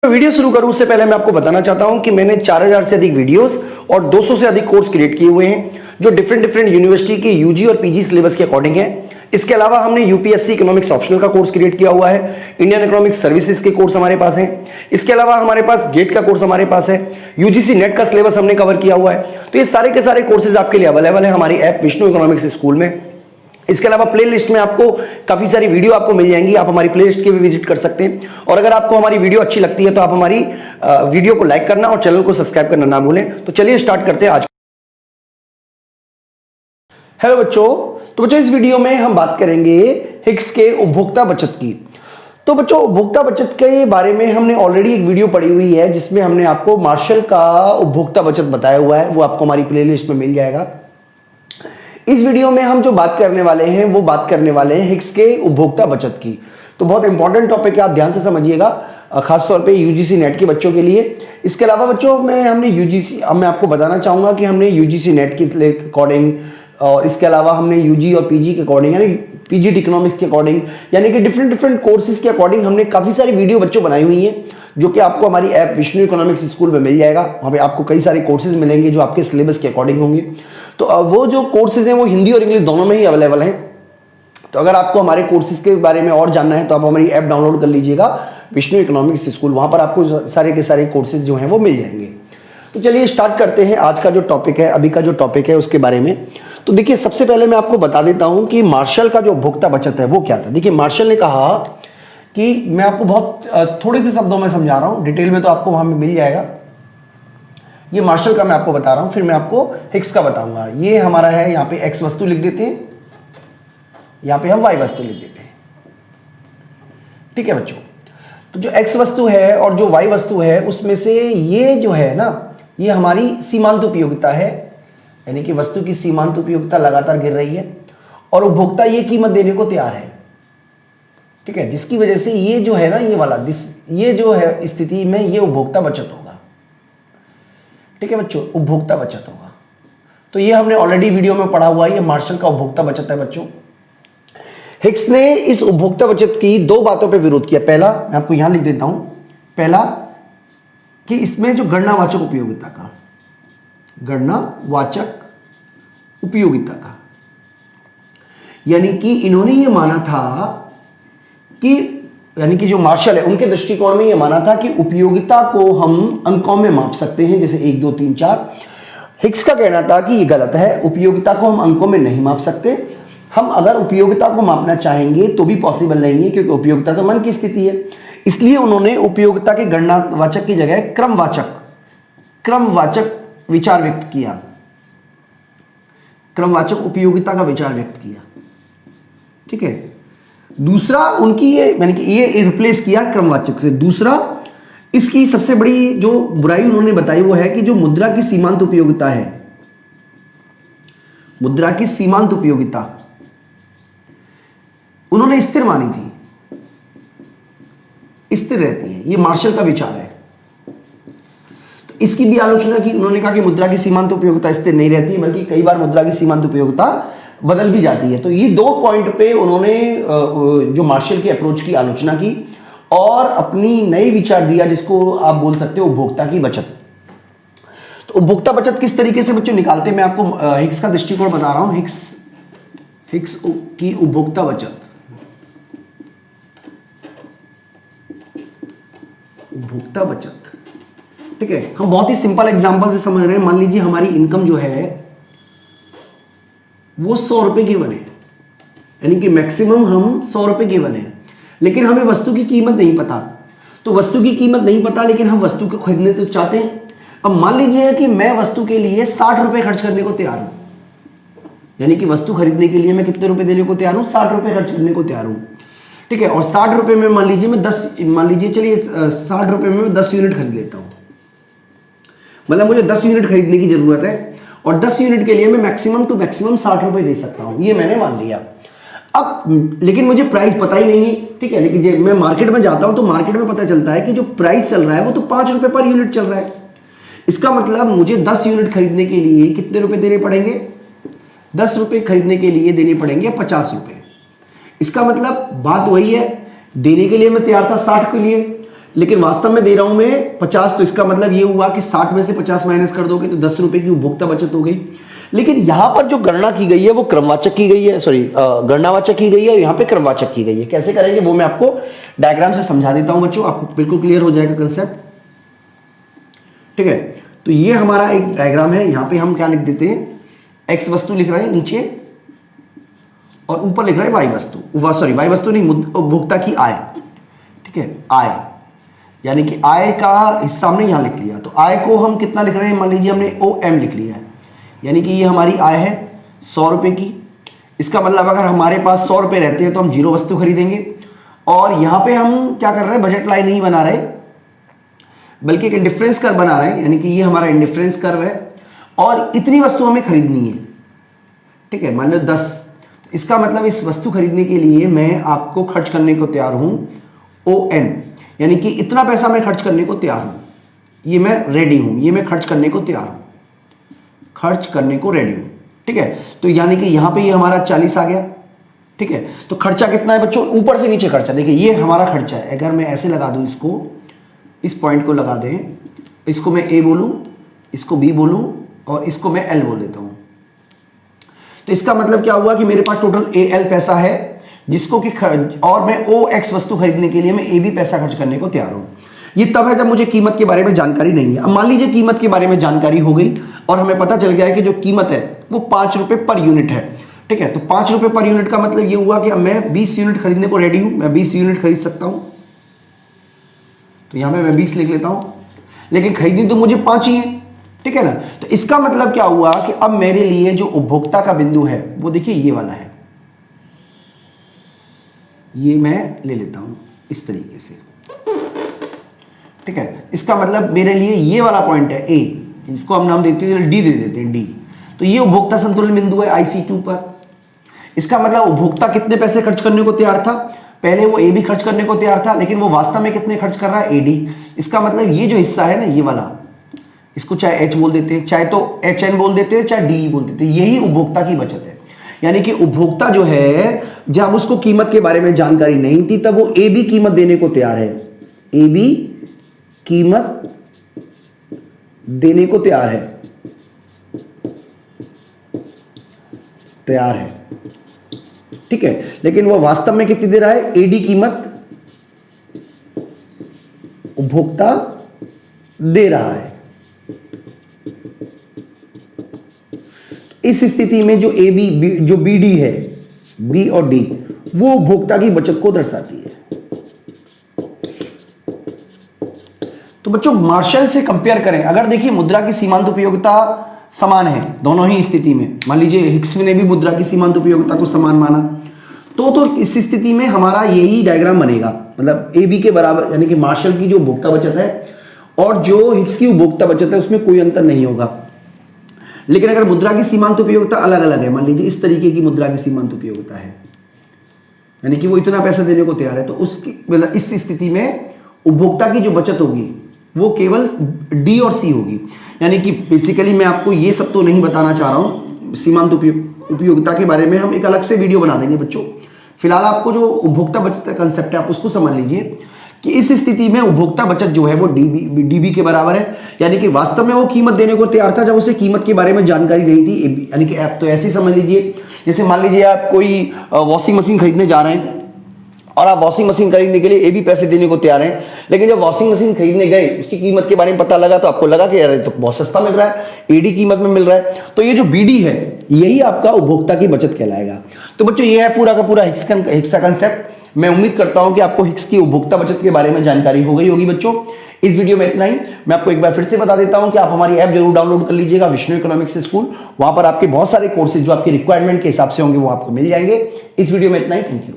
Video शुरू करूं उससे पहले मैं आपको बताना चाहता हूं कि मैंने 4000 से अधिक वीडियोस और 200 से अधिक कोर्स क्रिएट किए हुए हैं जो डिफरेंट यूनिवर्सिटी के यूजी और पीजी सिलेबस के अकॉर्डिंग है। इसके अलावा हमने यूपीएससी इकोनॉमिक्स ऑप्शनल का कोर्स क्रिएट किया हुआ है, इंडियन इकोनॉमिक्स सर्विसेज के कोर्स हमारे पास हैं। इसके अलावा हमारे पास गेट का कोर्स हमारे पास है, यूजीसी नेट का सिलेबस हमने कवर किया हुआ है। तो ये सारे के सारे कोर्सेज आपके लिए अवेलेबल है हमारी ऐप विष्णु इकोनॉमिक्स स्कूल में। इसके अलावा प्लेलिस्ट में आपको काफी सारी वीडियो आपको मिल जाएंगी, आप हमारी प्लेलिस्ट के भी विजिट कर सकते हैं। और अगर आपको हमारी वीडियो अच्छी लगती है तो आप हमारी वीडियो को लाइक करना और चैनल को सब्सक्राइब करना ना भूलें। तो चलिए स्टार्ट करते हैं आज। हेलो बच्चों, तो बच्चों इस वीडियो में हम बात करेंगे हिग्स के उपभोक्ता बचत की। तो बच्चों उपभोक्ता बचत के बारे में हमने ऑलरेडी एक वीडियो पढ़ी हुई है जिसमें हमने आपको मार्शल का उपभोक्ता बचत बताया हुआ है, वो आपको हमारी प्लेलिस्ट में मिल जाएगा। इस वीडियो में हम जो बात करने वाले हैं वो बात करने वाले हैं हिग्स के उपभोक्ता बचत की। तो बहुत इंपॉर्टेंट टॉपिक है, आप ध्यान से समझिएगा, खासतौर पे यूजीसी नेट के बच्चों के लिए। इसके अलावा बच्चों मैं आपको बताना चाहूंगा कि हमने यूजीसी नेट के अकॉर्डिंग और इसके अलावा हमने यूजी और पीजी के अकॉर्डिंग यानी पीजी इकोनॉमिक्स के अकॉर्डिंग यानी कि डिफरेंट कोर्सेज के अकॉर्डिंग हमने काफी सारी वीडियो बच्चों बनाई हुई हैं जो कि आपको हमारी ऐप विष्णु इकोनॉमिक्स स्कूल में मिल जाएगा। वहाँ पे आपको कई सारे कोर्सेज मिलेंगे जो आपके सिलेबस के अकॉर्डिंग होंगे। तो वो जो कोर्सेज हैं वो हिंदी और इंग्लिश दोनों में ही अवेलेबल हैं। तो अगर आपको हमारे कोर्सेज के बारे में और जानना है तो आप हमारी ऐप डाउनलोड कर लीजिएगा विष्णु इकोनॉमिक्स स्कूल, वहाँ पर आपको सारे के सारे कोर्सेज जो हैं वो मिल जाएंगे। तो चलिए स्टार्ट करते हैं आज का जो टॉपिक है, अभी का जो टॉपिक है उसके बारे में। तो देखिए सबसे पहले मैं आपको बता देता हूं कि मार्शल का जो उपभोक्ता बचत है वो क्या था। देखिए मार्शल ने कहा कि मैं आपको बहुत थोड़े से शब्दों में समझा रहा हूं, डिटेल में तो आपको वहां में मिल जाएगा। ये मार्शल का मैं आपको बता रहा हूं, फिर मैं आपको हिग्स का बताऊंगा। ये हमारा है, यहाँ पे एक्स वस्तु लिख देते हैं, यहाँ पे हम वाई वस्तु लिख देते हैं। ठीक है बच्चों, तो जो एक्स वस्तु है और जो वाई वस्तु है उसमें से ये जो है ना, ये हमारी सीमांत उपयोगिता है, यानी कि वस्तु की सीमांत उपयोगिता लगातार गिर रही है और उपभोक्ता ये कीमत देने को तैयार है। ठीक है, जिसकी वजह से ये जो है ना, ये जो है स्थिति में ये उपभोक्ता बचत होगा। ठीक है बच्चों, उपभोक्ता बचत होगा। तो ये हमने ऑलरेडी वीडियो में पढ़ा हुआ है, ये मार्शल का उपभोक्ता बचत है बच्चों। हिग्स ने इस उपभोक्ता बचत की दो बातों पर विरोध किया। पहला, मैं आपको यहां लिख देता हूं, पहला कि इसमें जो गणनावाचक उपयोगिता का, गणनावाचक उपयोगिता का, यानी कि इन्होंने ये माना था कि यानी कि जो मार्शल है उनके दृष्टिकोण में ये माना था कि उपयोगिता को हम अंकों में माप सकते हैं, जैसे 1 2 3 4। हिग्स का कहना था कि ये गलत है, उपयोगिता को हम अंकों में नहीं माप सकते। हम अगर उपयोगिता को मापना चाहेंगे तो भी पॉसिबल नहीं है, क्योंकि उपयोगिता तो मन की स्थिति है। इसलिए उन्होंने उपयोगिता के गणनावाचक की जगह क्रमवाचक विचार व्यक्त किया, क्रमवाचक उपयोगिता का विचार व्यक्त किया। ठीक है, दूसरा उनकी ये यानी कि ये रिप्लेस किया क्रमवाचक से। दूसरा, इसकी सबसे बड़ी जो बुराई उन्होंने बताई वो है कि जो मुद्रा की सीमांत उपयोगिता है, मुद्रा की सीमांत उपयोगिता उन्होंने स्थिर मानी थी, स्थिर रहती है, ये मार्शल का विचार है। तो इसकी भी आलोचना की। उन्होंने कहा कि मुद्रा की सीमांत उपयोगिता स्थिर नहीं रहती है, बल्कि कई बार मुद्रा की सीमांत उपयोगिता बदल भी जाती है। तो ये दो पॉइंट पे उन्होंने जो मार्शल की अप्रोच की आलोचना की और अपनी नई विचार दिया, जिसको आप बोल सकते हो उपभोक्ता की बचत। तो उपभोक्ता बचत किस तरीके से बच्चों निकालते हैं, मैं आपको हिग्स का दृष्टिकोण बता रहा हूं। हिग्स की उपभोक्ता बचत, उपभोक्ता बचत। ठीक है, हम बहुत ही सिंपल एग्जांपल से समझ रहे हैं। मान लीजिए हमारी इनकम जो है वो 100 रुपए की बने, यानी कि मैक्सिमम हम 100 रुपए की बने, लेकिन हमें वस्तु की कीमत नहीं पता। तो वस्तु की कीमत नहीं पता लेकिन हम वस्तु को खरीदने तो चाहते हैं। अब मान लीजिए कि मैं वस्तु के लिए 60 रुपए खर्च करने को तैयार हूं, यानी कि वस्तु खरीदने के लिए मैं कितने रुपए देने को तैयार हूं, 60 रुपए खर्च करने को तैयार हूं। ठीक है, और 60 रुपए में मान लीजिए चलिए 60 रुपए में मैं 10 यूनिट खरीद लेता हूं। मतलब मुझे 10 यूनिट खरीदने की जरूरत है और 10 यूनिट के लिए मैं मैक्सिमम टू मैक्सिमम 60 रुपए दे सकता हूं, ये मैंने मान लिया। अब लेकिन मुझे प्राइस पता ही नहीं है। ठीक है, लेकिन जब मैं मार्केट में जाता हूं तो मार्केट में पता चलता है कि जो प्राइस चल रहा है वो तो 5 रुपए पर यूनिट चल रहा है। इसका मतलब मुझे 10 यूनिट खरीदने के लिए कितने रुपए देने पड़ेंगे, 10 रुपए खरीदने के लिए देने पड़ेंगे 50 रुपए। इसका मतलब बात वही है, देने के लिए मैं तैयार था 60 के लिए, लेकिन वास्तव में दे रहा हूं मैं 50, तो इसका मतलब ये हुआ कि 60 में से 50 माइनस कर दोगे तो 10 रुपए की उपभोक्ता बचत हो गई। लेकिन यहां पर जो गणना की गई है वो क्रमवाचक की गई है, सॉरी गणनावाचक की गई है, यहां पे क्रमवाचक की गई है। कैसे करेंगे वो मैं आपको डायग्राम से समझा देता हूं बच्चों, आपको बिल्कुल क्लियर हो जाएगा कंसेप्ट। ठीक है, तो ये हमारा एक डायग्राम है। यहां पे हम क्या लिख देते हैं, एक्स वस्तु लिख रहे हैं नीचे और ऊपर लिख रहे हैं वाई वस्तु, सॉरी वाई वस्तु नहीं, उपभोक्ता की आय। ठीक है, आय यानी कि आय का हिस्सा हमने यहां लिख लिया। तो आय को हम कितना लिख रहे हैं, मान लीजिए हमने OM लिख लिया है, यानी कि ये हमारी आय है 100 रुपए की। इसका मतलब अगर हमारे पास 100 रुपए रहते हैं तो हम 0 वस्तु खरीदेंगे। और यहां पे हम क्या कर रहे हैं, बजट लाइन नहीं बना रहे बल्कि एक इंडिफरेंस कर्व बना रहे हैं, यानी कि ये हमारा इंडिफरेंस कर्व है और इतनी वस्तु हमें खरीदनी है। ठीक है, मान लो 10, इसका मतलब इस वस्तु खरीदने के लिए मैं आपको खर्च करने को तैयार हूं ON, यानी कि इतना पैसा मैं खर्च करने को तैयार हूं, ये मैं रेडी हूं, ये मैं खर्च करने को तैयार हूं, खर्च करने को रेडी हूं। ठीक है, तो यानी कि यहां पे ये हमारा 40 आ गया। ठीक है, तो खर्चा कितना है बच्चों, ऊपर से नीचे खर्चा देखिए, ये हमारा खर्चा है। अगर मैं ऐसे लगा दूं, इसको इस पॉइंट को लगा दें, इसको मैं A बोलूं, इसको B बोलूं और इसको मैं L बोल देता हूं। तो इसका मतलब क्या हुआ कि मेरे पास टोटल AL पैसा है जिसको कि और मैं OX वस्तु खरीदने के लिए मैं AB पैसा खर्च करने को तैयार हूं। ये तब है जब मुझे कीमत के बारे में जानकारी नहीं है। अब मान लीजिए कीमत के बारे में जानकारी हो गई और हमें पता चल गया है कि जो कीमत है वो 5 रुपए पर यूनिट है। ठीक है, तो 5 रुपए पर यूनिट का मतलब ये हुआ कि अब मैं 20 यूनिट खरीदने को रेडी हूं, मैं 20 यूनिट खरीद सकता हूं। तो यहां पे मैं 20 लिख लेता हूं, लेकिन खरीदनी तो मुझे 5 ही है। ठीक है ना, तो इसका मतलब क्या हुआ कि अब मेरे लिए जो उपभोक्ता का बिंदु है वो देखिए ये वाला है, ये मैं ले लेता हूं इस तरीके से। ठीक है, इसका मतलब मेरे लिए ये वाला पॉइंट है A, इसको हम नाम देते हैं D, दे देते हैं D। तो ये उपभोक्ता संतुलन बिंदु है IC2 पर। इसका मतलब उपभोक्ता कितने पैसे खर्च करने को तैयार था, पहले वो AB खर्च करने को तैयार था, लेकिन वो वास्तव में कितने खर्च कर रहा है, AD। इसका मतलब ये जो हिस्सा है ना, ये वाला, इसको चाहे H बोल देते हैं, चाहे तो HN बोल देते हैं, चाहे DE बोल देते हैं, यही उपभोक्ता की बचत है। यानी कि उपभोक्ता जो है, जब उसको कीमत के बारे में जानकारी नहीं थी तब वो AB कीमत देने को तैयार है, AB कीमत देने को तैयार है। ठीक है, लेकिन वो वास्तव में कितनी दे रहा है, AD कीमत उपभोक्ता दे रहा है। इस स्थिति में जो AB जो BD है, B और D, वो उपभोक्ता की बचत को दर्शाती है। तो बच्चों मार्शल से कंपेयर करें, अगर देखिए मुद्रा की सीमांत उपयोगिता समान है दोनों ही स्थिति में, मान लीजिए हिक्स ने भी मुद्रा की सीमांत उपयोगिता को समान माना, तो इस स्थिति में हमारा यही डायग्राम बनेगा, मतलब AB के बराबर, यानी कि मार्शल की जो उपभोक्ता बचत है और जो हिक्स की उपभोक्ता बचत है उसमें कोई अंतर नहीं होगा। लेकिन अगर मुद्रा की सीमांत उपयोगिता अलग अलग है, मान लीजिए इस तरीके की मुद्रा की सीमांत उपयोगिता है, यानी कि वो इतना पैसा देने को तैयार है, तो उसकी मतलब इस स्थिति में उपभोक्ता की जो बचत होगी वो केवल D और C होगी। यानी कि बेसिकली मैं आपको ये सब तो नहीं बताना चाह रहा हूं, सीमांत उपयोगिता के बारे में हम एक अलग से वीडियो बना देंगे बच्चों। फिलहाल आपको जो उपभोक्ता बचत का कंसेप्ट है आप उसको समझ लीजिए कि इस स्थिति में उपभोक्ता बचत जो है वो DB के बराबर है, यानी कि वास्तव में वो कीमत देने को तैयार था जब उसे कीमत के बारे में जानकारी नहीं थी AB, यानी कि आप तो ऐसे ही समझ लीजिए, जैसे मान लीजिए आप कोई वॉशिंग मशीन खरीदने जा रहे हैं और आप वॉशिंग मशीन खरीदने के लिए AB पैसे देने को तैयार हैं, लेकिन जब वॉशिंग मशीन खरीदने गए उसकी कीमत के बारे में पता लगा तो आपको लगा कि यार तो बहुत सस्ता मिल रहा है, AD कीमत में मिल रहा है, तो ये जो BD है यही आपका उपभोक्ता की बचत कहलाएगा। तो बच्चों ये है पूरा का पूरा हिक्स का कंसेप्ट। मैं उम्मीद करता हूं कि आपको हिक्स की उपभोक्ता बचत के बारे में जानकारी हो गई होगी बच्चों। इस वीडियो में इतना ही। मैं आपको एक बार फिर से बता देता हूं कि आप हमारी ऐप जरूर डाउनलोड कर लीजिएगा, विष्णु इकोनॉमिक्स स्कूल। वहां पर आपके बहुत सारे कोर्सेज जो आपकी रिक्वायरमेंट के हिसाब से होंगे वो आपको मिल जाएंगे। इस वीडियो में इतना ही, थैंक यू।